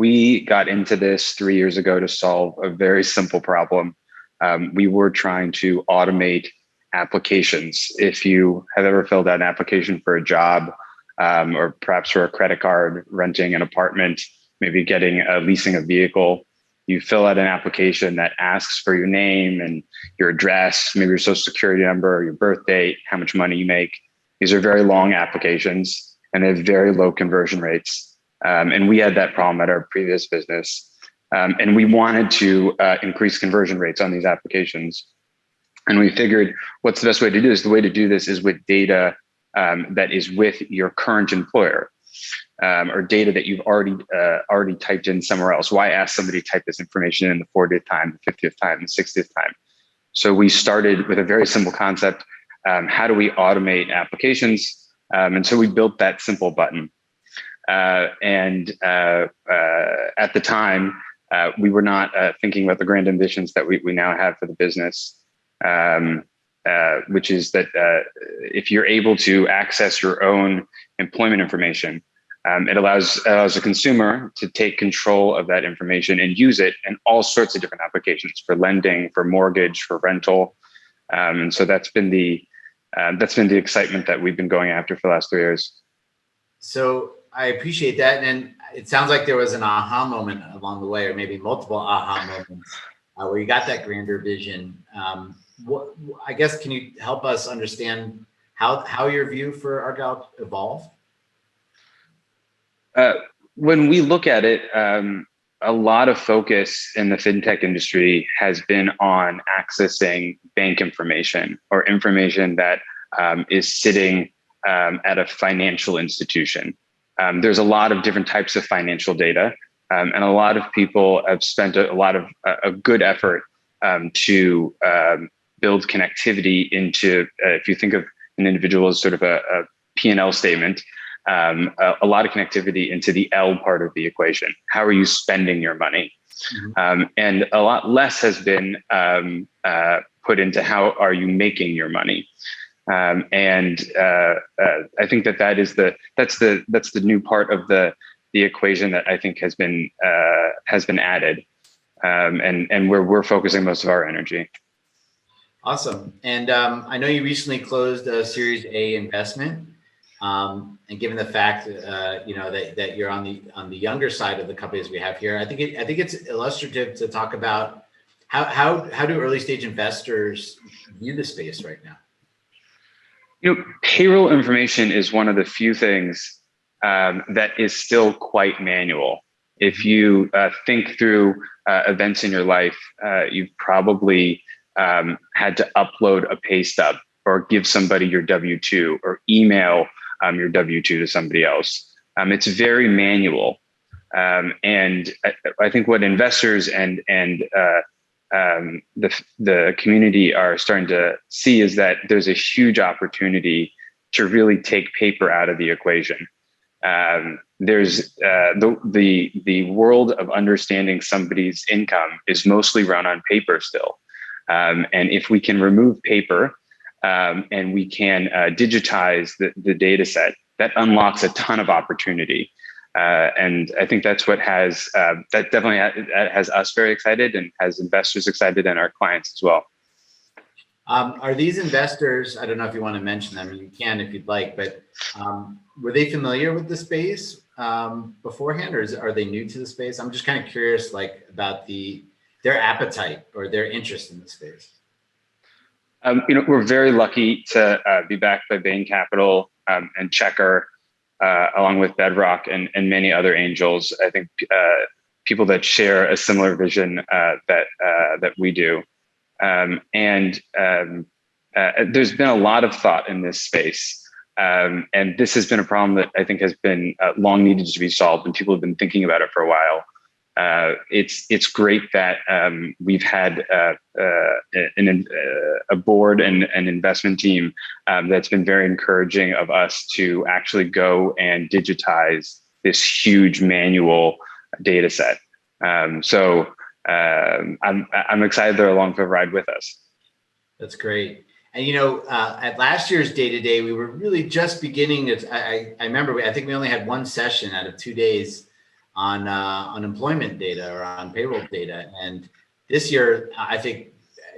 we got into this 3 years ago to solve a very simple problem. We were trying to automate applications. If you have ever filled out an application for a job, or perhaps for a credit card, renting an apartment, maybe leasing a vehicle, you fill out an application that asks for your name and your address, maybe your social security number, your birth date, how much money you make. These are very long applications and they have very low conversion rates. And we had that problem at our previous business. And we wanted to increase conversion rates on these applications. And we figured, what's the best way to do this? The way to do this is with data that is with your current employer, or data that you've already typed in somewhere else. Why ask somebody to type this information in the 40th time, the 50th time, the 60th time? So we started with a very simple concept. How do we automate applications? And so we built that simple button. And at the time, we were not thinking about the grand ambitions that we now have for the business, which is that if you're able to access your own employment information, it allows a consumer to take control of that information and use it in all sorts of different applications, for lending, for mortgage, for rental. And so that's been the excitement that we've been going after for the last 3 years. So I appreciate that. And it sounds like there was an aha moment along the way, or maybe multiple aha moments where you got that grander vision. I guess, can you help us understand how your view for Argyle evolved? When we look at it, a lot of focus in the fintech industry has been on accessing bank information, or information that is sitting at a financial institution. There's a lot of different types of financial data, and a lot of people have spent a lot of a good effort to build connectivity into, if you think of an individual as sort of a P&L statement, a lot of connectivity into the L part of the equation. How are you spending your money? Mm-hmm. And a lot less has been put into how are you making your money. And I think that's the new part of the equation that I think has been added, and where we're focusing most of our energy. Awesome. And I know you recently closed a Series A investment. And given the fact that you're on the younger side of the companies we have here, I think it's illustrative to talk about how do early stage investors view the space right now? Payroll information is one of the few things that is still quite manual. If you think through events in your life, you've probably had to upload a pay stub, or give somebody your W-2, or email your W-2 to somebody else. It's very manual. And I think what investors and the community are starting to see is that there's a huge opportunity to really take paper out of the equation. There's the world of understanding somebody's income is mostly run on paper still. And if we can remove paper, and we can digitize the data set, that unlocks a ton of opportunity. And I think that's what has us very excited, and has investors excited, and our clients as well. Are these investors, I don't know if you want to mention them, you can if you'd like, but were they familiar with the space beforehand, or are they new to the space? I'm just kind of curious, about their appetite or their interest in the space. We're very lucky to be backed by Bain Capital and Checker, along with Bedrock and many other angels. I think people that share a similar vision that we do. And there's been a lot of thought in this space. And this has been a problem that I think has been long needed to be solved, and people have been thinking about it for a while. It's great that we've had a board and an investment team that's been very encouraging of us to actually go and digitize this huge manual data set. So I'm excited they're along for the ride with us. That's great. And at last year's DataDay, we were really just beginning. I remember I think we only had one session out of 2 days. on unemployment data or on payroll data. And this year, I think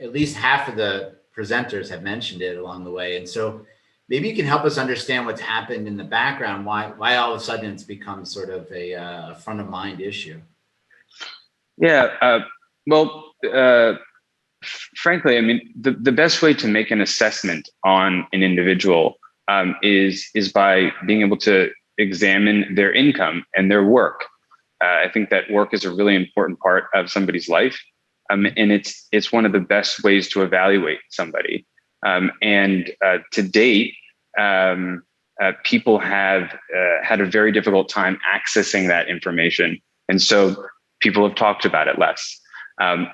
at least half of the presenters have mentioned it along the way. And so maybe you can help us understand what's happened in the background, why all of a sudden it's become sort of a front of mind issue. Yeah. Well, frankly, I mean, the best way to make an assessment on an individual is by being able to examine their income and their work. I think that work is a really important part of somebody's life, and it's one of the best ways to evaluate somebody. And to date, people have had a very difficult time accessing that information, and so people have talked about it less.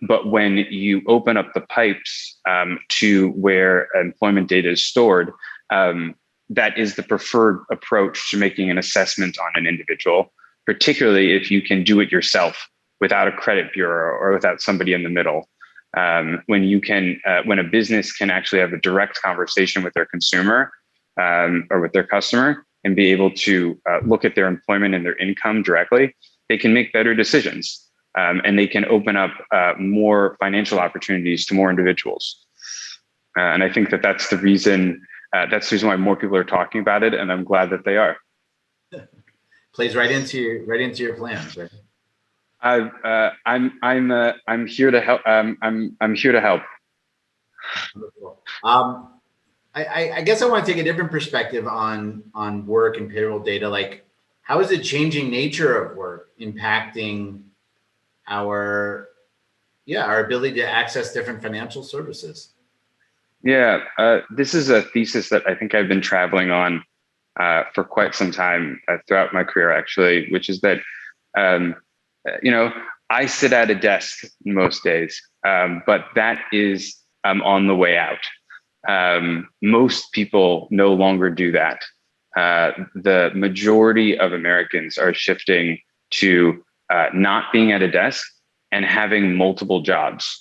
But when you open up the pipes to where employment data is stored, that is the preferred approach to making an assessment on an individual, particularly if you can do it yourself without a credit bureau or without somebody in the middle. When a business can actually have a direct conversation with their consumer or with their customer and be able to look at their employment and their income directly, they can make better decisions. And they can open up more financial opportunities to more individuals. And I think that's the reason why more people are talking about it, and I'm glad that they are. Plays right into your plans, right? I'm here to help. I'm here to help. Wonderful. I guess I want to take a different perspective on work and payroll data. Like, how is the changing nature of work impacting our ability to access different financial services? Yeah, this is a thesis that I think I've been traveling on for quite some time throughout my career, actually, which is that, I sit at a desk most days, but that is on the way out. Most people no longer do that. The majority of Americans are shifting to not being at a desk and having multiple jobs.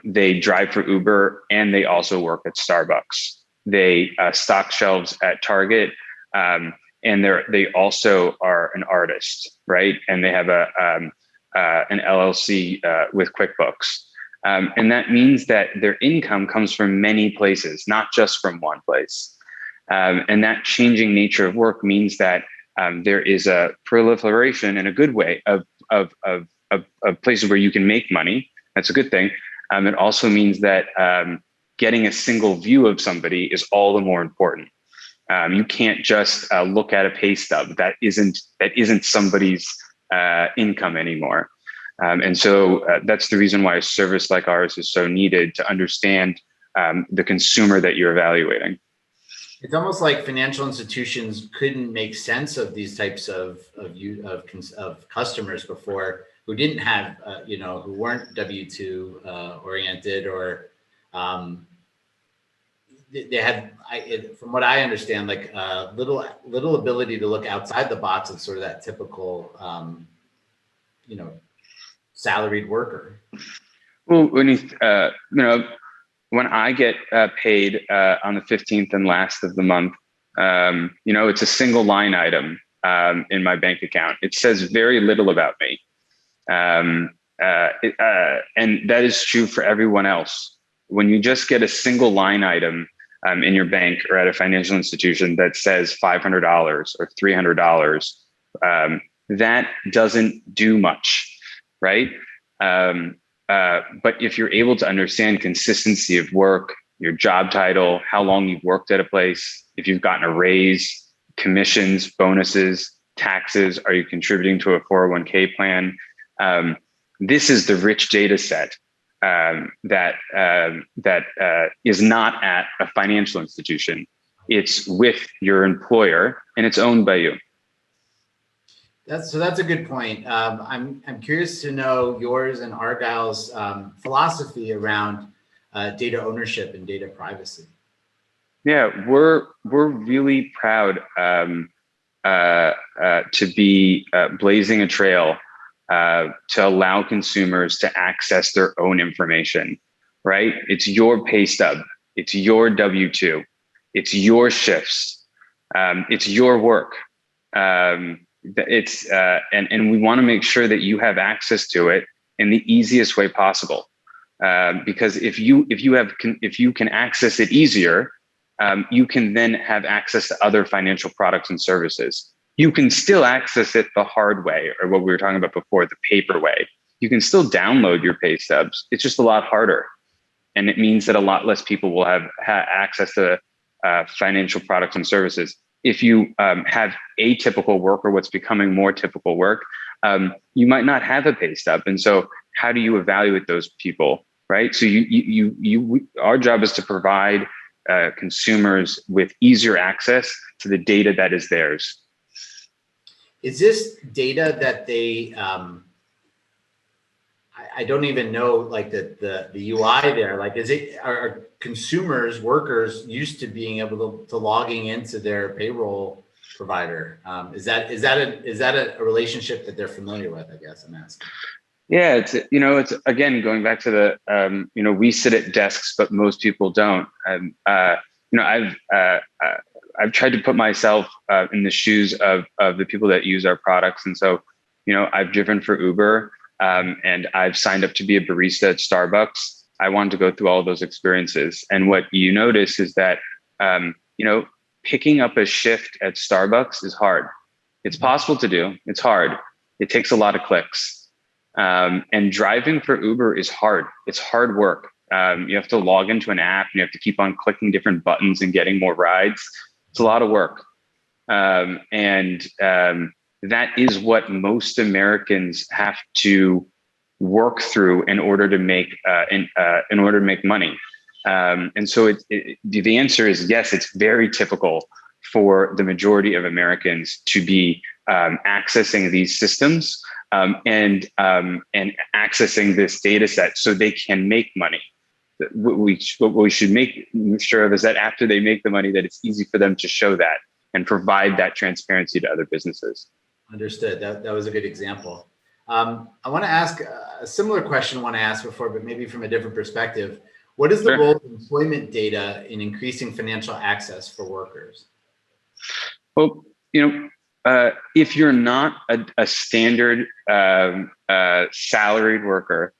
They drive for Uber and they also work at Starbucks. They stock shelves at Target, and they also are an artist, right? And they have an LLC with QuickBooks. And that means that their income comes from many places, not just from one place. And that changing nature of work means that there is a proliferation in a good way of places where you can make money. That's a good thing. It also means that getting a single view of somebody is all the more important. You can't just look at a pay stub. That isn't somebody's income anymore. And so that's the reason why a service like ours is so needed to understand the consumer that you're evaluating. It's almost like financial institutions couldn't make sense of these types of customers before, who didn't have, who weren't W-2 oriented, or they had, from what I understand, like little ability to look outside the box of sort of that typical, salaried worker. Well, when I get paid on the 15th and last of the month, it's a single line item in my bank account. It says very little about me. And that is true for everyone else. When you just get a single line item in your bank or at a financial institution that says $500 or $300, that doesn't do much, right? But if you're able to understand consistency of work, your job title, how long you've worked at a place, if you've gotten a raise, commissions, bonuses, taxes, are you contributing to a 401k plan? This is the rich data set that is not at a financial institution. It's with your employer and it's owned by you. That's a good point. I'm curious to know yours and Argyle's philosophy around data ownership and data privacy. Yeah, we're really proud to be blazing a trail to allow consumers to access their own information. Right? It's your pay stub. It's your W-2. It's your shifts. It's your work. It's and we want to make sure that you have access to it in the easiest way possible. Because if you can access it easier, you can then have access to other financial products and services. You can still access it the hard way, or what we were talking about before, the paper way. You can still download your pay stubs. It's just a lot harder, and it means that a lot less people will have access to financial products and services. If you have atypical work or what's becoming more typical work, you might not have a pay stub, and so how do you evaluate those people, right? So our job is to provide consumers with easier access to the data that is theirs. Is this data that they? I don't even know, like the UI there. Like, are consumers, workers used to being able to logging into their payroll provider? Is that a relationship that they're familiar with? I guess I'm asking. Yeah, it's again going back to the we sit at desks, but most people don't. I've tried to put myself in the shoes of the people that use our products, and so I've driven for Uber, and I've signed up to be a barista at Starbucks. I wanted to go through all of those experiences, and what you notice is that picking up a shift at Starbucks is hard. It's possible to do. It's hard. It takes a lot of clicks. And driving for Uber is hard. It's hard work. You have to log into an app and you have to keep on clicking different buttons and getting more rides. It's a lot of work. And that is what most Americans have to work through in order to make money. And so the answer is yes, it's very typical for the majority of Americans to be accessing these systems and accessing this data set so they can make money. What we should make sure of is that after they make the money, that it's easy for them to show that and provide that transparency to other businesses. Understood. That was a good example. I want to ask a similar question I want to ask before, but maybe from a different perspective. What is the role of employment data in increasing financial access for workers? Well, if you're not a standard salaried worker,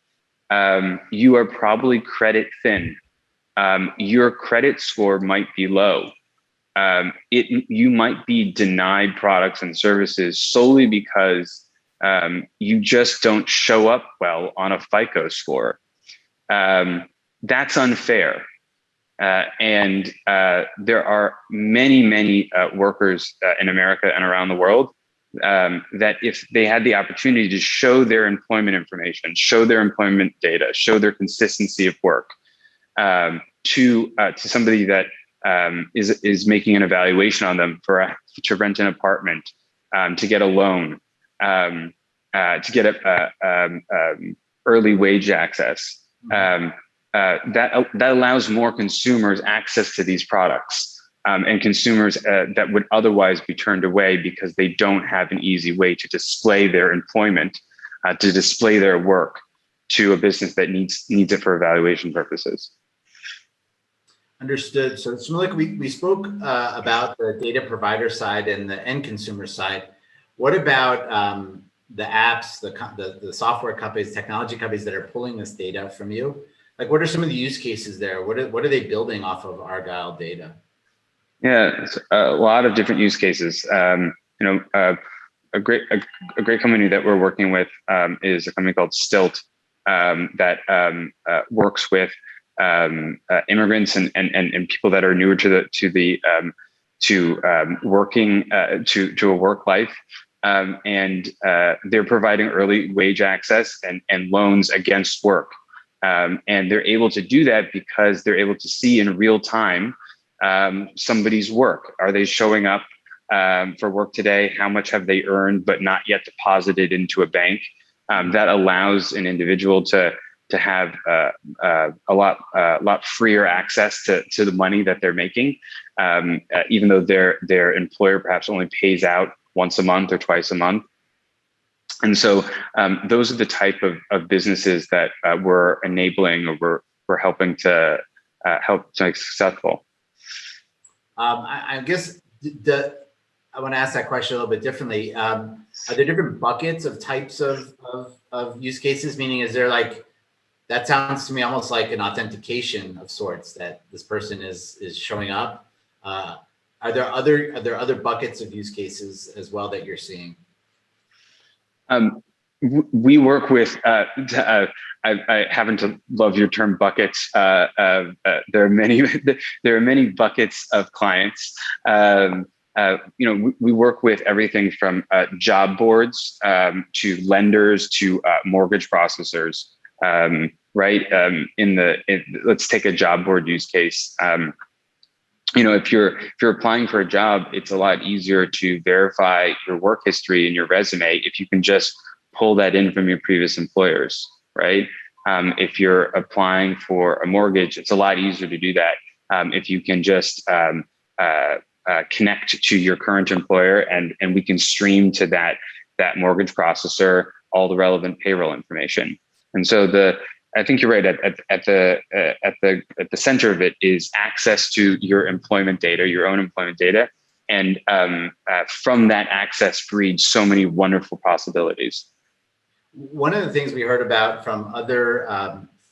you are probably credit thin. Your credit score might be low. You might be denied products and services solely because you just don't show up well on a FICO score. That's unfair. And there are many workers in America and around the world that if they had the opportunity to show their employment information, show their employment data, show their consistency of work to somebody that is making an evaluation on them to rent an apartment, to get a loan, to get early wage access. That allows more consumers access to these products, and consumers that would otherwise be turned away because they don't have an easy way to display their employment, to display their work to a business that needs it for evaluation purposes. Understood. So Shmulik, we spoke about the data provider side and the end consumer side. What about the apps, the software companies, technology companies that are pulling this data from you? Like, what are some of the use cases there? What are they building off of Argyle data? Yeah, it's a lot of different use cases. A great company that we're working with is a company called Stilt that works with immigrants and people that are newer to working to a work life. And they're providing early wage access and loans against work. And they're able to do that because they're able to see in real time somebody's work. Are they showing up for work today? How much have they earned but not yet deposited into a bank? That allows an individual to have a lot freer access to the money that they're making, even though their employer perhaps only pays out once a month or twice a month. And so those are the type of businesses that we're enabling, or we're helping to help to make successful. I guess I I want to ask that question a little bit differently. Are there different buckets of types of use cases? Meaning, is there like, that sounds to me almost like an authentication of sorts that this person is showing up. Are there other buckets of use cases as well that you're seeing? We work with, I happen to love your term buckets. There are many, there are many buckets of clients. We work with everything from job boards to lenders to mortgage processors. Right? Let's take a job board use case. If you're applying for a job, it's a lot easier to verify your work history and your resume if you can just pull that in from your previous employers, right? If you're applying for a mortgage, it's a lot easier to do that if you can just connect to your current employer, and we can stream to that mortgage processor all the relevant payroll information. And so I think you're right. At the center of it is access to your employment data, your own employment data, and from that access breeds so many wonderful possibilities. One of the things we heard about from other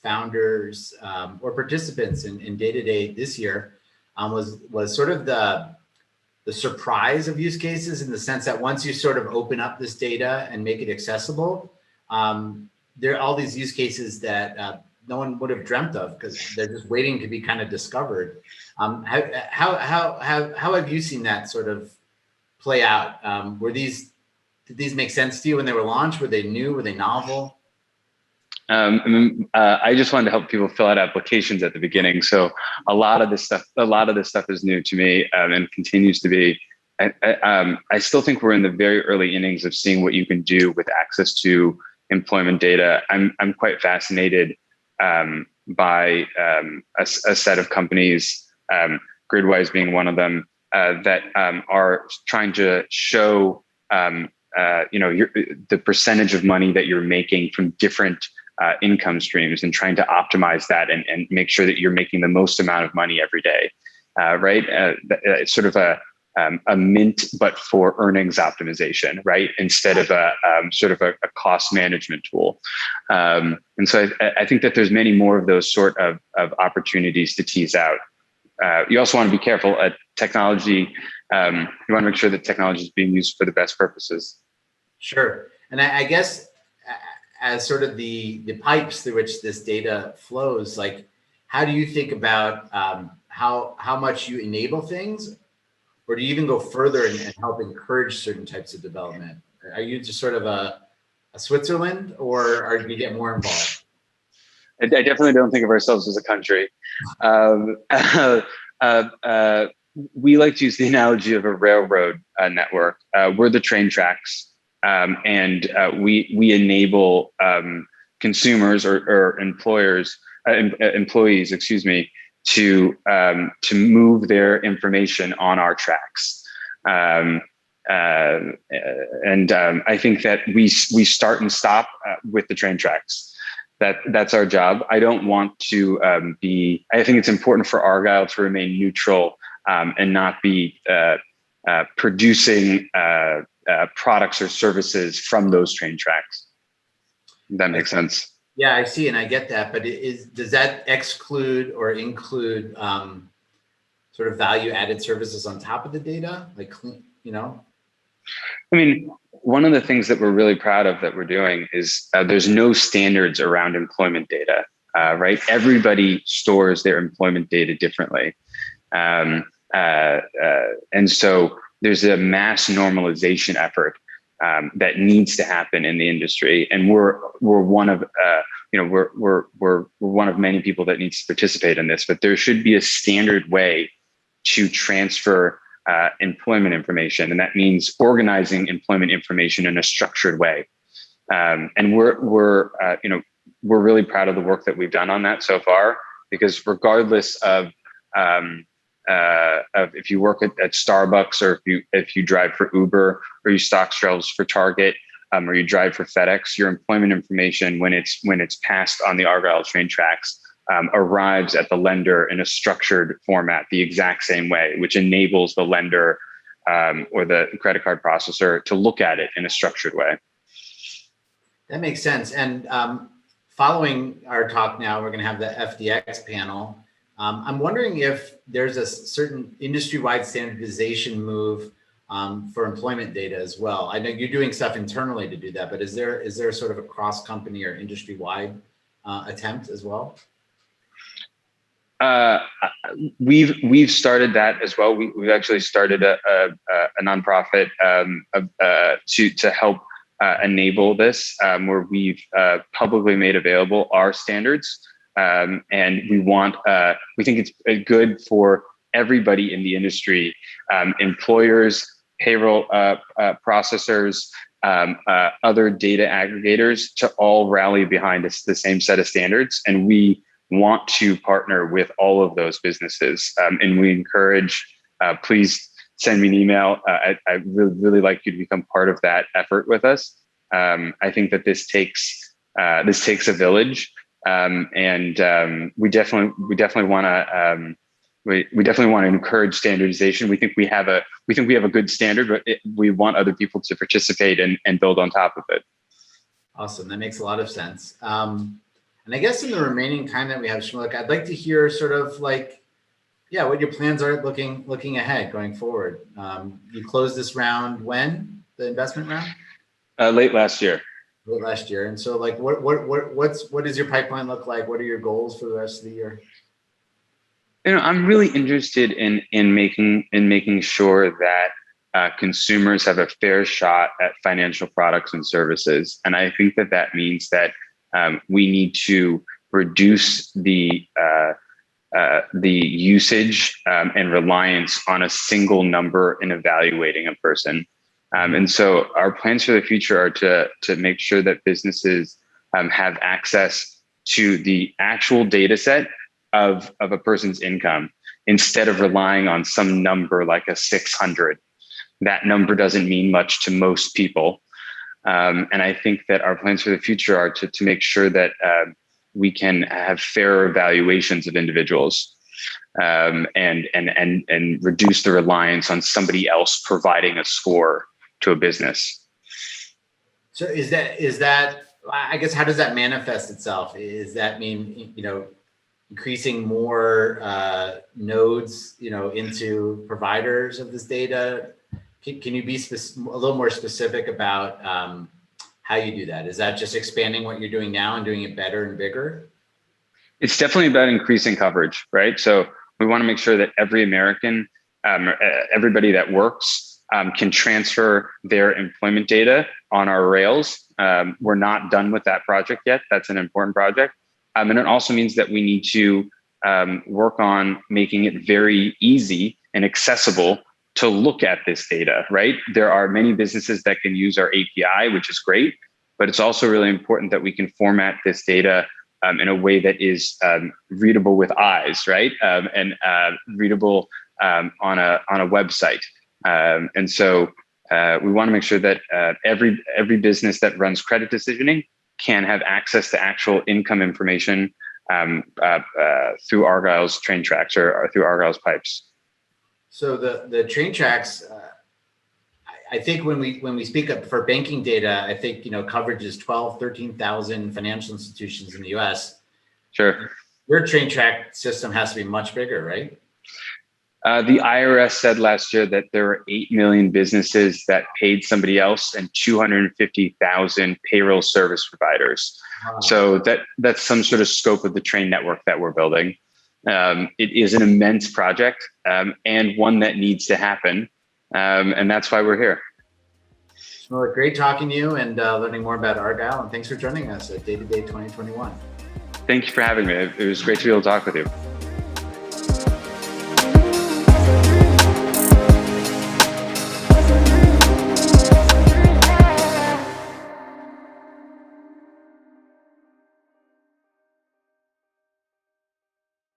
founders or participants in DataDay this year was sort of the surprise of use cases, in the sense that once you sort of open up this data and make it accessible, there are all these use cases that no one would have dreamt of because they're just waiting to be kind of discovered. How have you seen that sort of play out? Did these make sense to you when they were launched? Were they new? Were they novel? I just wanted to help people fill out applications at the beginning. So a lot of this stuff is new to me and continues to be. I still think we're in the very early innings of seeing what you can do with access to employment data. I'm quite fascinated by a set of companies, Gridwise being one of them, that are trying to show the percentage of money that you're making from different income streams, and trying to optimize that and make sure that you're making the most amount of money every day, right? It's sort of a mint, but for earnings optimization, right? Instead of a cost management tool. And so I think that there's many more of those sort of opportunities to tease out. You also want to be careful at technology. You want to make sure that technology is being used for the best purposes. Sure. And I guess as sort of the pipes through which this data flows, like, how do you think about how much you enable things? Or do you even go further and help encourage certain types of development? Are you just sort of a Switzerland, or do you get more involved? I definitely don't think of ourselves as a country. We like to use the analogy of a railroad network. We're the train tracks, and we enable consumers or employees, to move their information on our tracks. And I think that we start and stop with the train tracks. That's our job. I don't want to I think it's important for Argyle to remain neutral and not be producing products or services from those train tracks. That makes sense. Yeah, I see, and I get that, but does that exclude or include sort of value-added services on top of the data, like, I mean, one of the things that we're really proud of that we're doing is there's no standards around employment data, right? Everybody stores their employment data differently, and so there's a mass normalization effort that needs to happen in the industry, and we're one of we're one of many people that needs to participate in this. But there should be a standard way to transfer employment information, and that means organizing employment information in a structured way. And we're really proud of the work that we've done on that so far, because regardless of if you work at Starbucks, or if you drive for Uber, or you stock shelves for Target, or you drive for FedEx, your employment information, when it's passed on the Argyle train tracks, arrives at the lender in a structured format the exact same way, which enables the lender or the credit card processor to look at it in a structured way. That makes sense. And following our talk now, we're going to have the FDX panel. I'm wondering if there's a certain industry-wide standardization move for employment data as well. I know you're doing stuff internally to do that, but is there sort of a cross-company or industry-wide attempt as well? We've started that as well. We've actually started a nonprofit to help enable this, where we've publicly made available our standards, and we think it's good for everybody in the industry, employers, payroll processors, other data aggregators, to all rally behind the same set of standards. And we want to partner with all of those businesses, and we encourage, please send me an email. I really like you to become part of that effort with us. I think that this takes a village, and we definitely want to we definitely want to encourage standardization. We think we have a good standard, but we want other people to participate and build on top of it. Awesome, that makes a lot of sense. And I guess in the remaining time that we have, Shmulik, I'd like to hear sort of like, what your plans are looking ahead going forward. You closed this round when? The investment round? Late last year. Late last year. And so like what does your pipeline look like? What are your goals for the rest of the year? I'm really interested in making sure that consumers have a fair shot at financial products and services. And I think that means that we need to reduce the usage and reliance on a single number in evaluating a person. And so our plans for the future are to make sure that businesses have access to the actual data set of a person's income, instead of relying on some number like a 600. That number doesn't mean much to most people. And I think that our plans for the future are to make sure that we can have fairer evaluations of individuals, and reduce the reliance on somebody else providing a score to a business. So is that, I guess, how does that manifest itself? Does that mean, increasing more nodes, into providers of this data? Can you be a little more specific about how you do that? Is that just expanding what you're doing now and doing it better and bigger? It's definitely about increasing coverage, right? So we want to make sure that every American, everybody that works, can transfer their employment data on our rails. We're not done with that project yet. That's an important project. And it also means that we need to work on making it very easy and accessible to look at this data, right? There are many businesses that can use our API, which is great, but it's also really important that we can format this data in a way that is readable with eyes, right? And readable on a website. And so we want to make sure that every business that runs credit decisioning can have access to actual income information through Argyle's train tracks or through Argyle's pipes. So the train tracks, I think when we speak up for banking data, I think, coverage is 13,000 financial institutions in the US. Sure. Your train track system has to be much bigger, right? The IRS said last year that there were 8 million businesses that paid somebody else and 250,000 payroll service providers. Wow. So that's some sort of scope of the train network that we're building. It is an immense project, and one that needs to happen. And that's why we're here. Well, great talking to you and learning more about Argyle. And thanks for joining us at DataDay 2021. Thank you for having me. It was great to be able to talk with you.